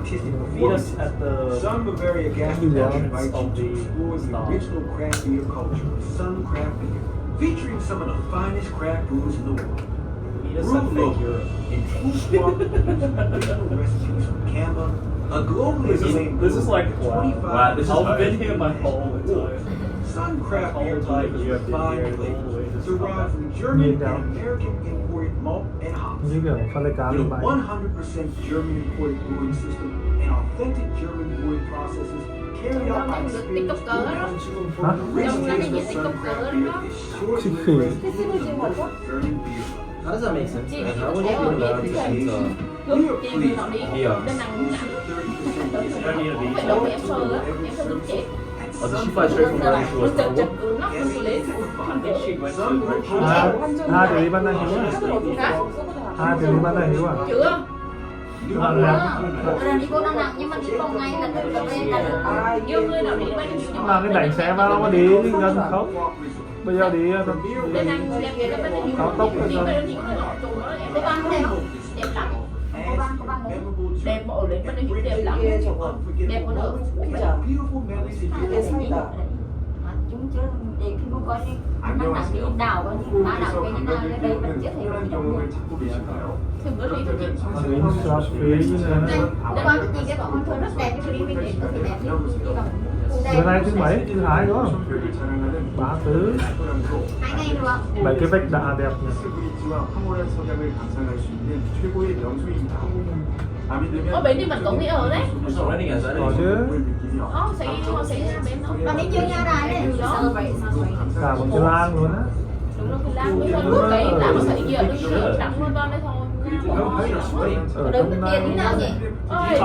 artistic Meet us performances. at the Sun Bavaria Gas Yeah. Station invites you Of to the explore the stall. original craft beer culture with Sun Craft Beer, featuring some of the finest craft brews in the world. Meet us Brew at Fake local Europe. in true quality using original recipes from Canva, a globally acclaimed This is brewer like, with wow. 25 Wow, this is I've hard. been here my whole time. Sun Craft Whole Beer time delivers you have been refined here, all the way flavors to derived from Scotland. German Nhìn nào. and American imported malt and hops. Như kiểu phần lấy cá With lên a bài. 100% German imported brewing system and authentic German brewing processes carried out by experienced TikToker đó. brewmasters, Hả? the rich Trong đó taste là of những Sun TikToker Craft đó. Beer is sure to Chicken. impress the German beer. How does that make sense? Chị Like, đi how would theo you be allowed đi to eat lúc chị người nọ đi Bia. lên nằm nặng 30% Don't need a phải visa. đâu em sờ á em sờ đúng chết Oh, did she fly straight from là Berlin to nó chật chật Istanbul? cứ nóc nó cứ lấy I think she went to Thì đi ban đại hiếu à? Thì đi ban đại hiếu à? chưa Là làm Rồi đi cô đang nặng nhưng mà đi phòng ngay là tự cà phê là được. nhiều người nào đi bên nhưng làm cái đánh xe vào nó có đi gần không? Bây giờ đi lên năng đẹp vậy là bên đây Cao tốc đi bên đây những người họ trùng đó em Cô có băng băng đây đẹp không? đẹp lắm Cô băng ngủ. đẹp mà ở đấy bên đây những đẹp lắm đẹp có được Chúng chứ để khi cô coi đi năng nặng đi đảo coi như ba đảo cái như nào cái đây mình chưa thấy được trong người. thì bữa đi thôi chị Green Shop phí như Đây, này. đây coi cái gì cái bọn con thơ rất đẹp cái đi mình để có thể đẹp đi. Đi bằng Bữa nay thứ mấy, thứ hai đúng không? 3 thứ. 2 ngày được. Mấy cái vách đá đẹp nhỉ? ở bên đi mình cũng đi ở đấy It's not raining outside Có anymore. chứ. họ sẽ bên đó Và nếu chưa nha đài này celebrate. Cả một cái lan luôn á. đúng là Lan mới hơn cái đã có thể giờ đứng sửa đặng luôn con đấy thôi Oh, you're sweating. Ở Đứng trong cái tiền như nào nhỉ? ơi